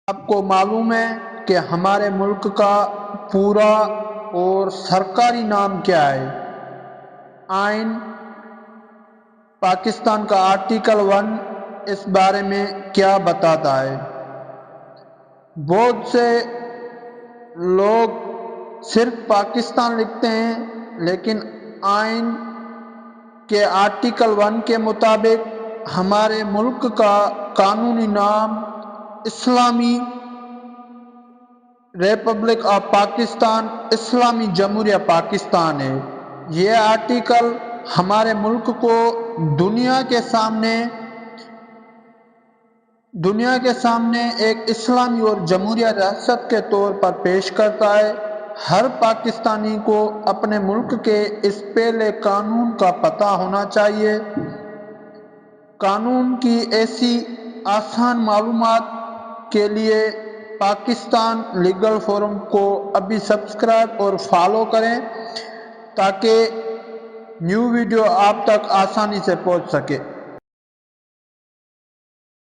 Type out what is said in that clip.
آپ کو معلوم ہے کہ ہمارے ملک کا پورا اور سرکاری نام کیا ہے؟ آئین پاکستان کا آرٹیکل 1 اس بارے میں کیا بتاتا ہے؟ بہت سے لوگ صرف پاکستان لکھتے ہیں، لیکن آئین کے آرٹیکل 1 کے مطابق ہمارے ملک کا قانونی نام اسلامی ریپبلک آف پاکستان، اسلامی جمہوریہ پاکستان ہے۔ یہ آرٹیکل ہمارے ملک کو دنیا کے سامنے ایک اسلامی اور جمہوریہ ریاست کے طور پر پیش کرتا ہے۔ ہر پاکستانی کو اپنے ملک کے اس پہلے قانون کا پتہ ہونا چاہیے۔ قانون کی ایسی آسان معلومات کے لیے پاکستان لیگل فورم کو ابھی سبسکرائب اور فالو کریں تاکہ نیو ویڈیو آپ تک آسانی سے پہنچ سکے۔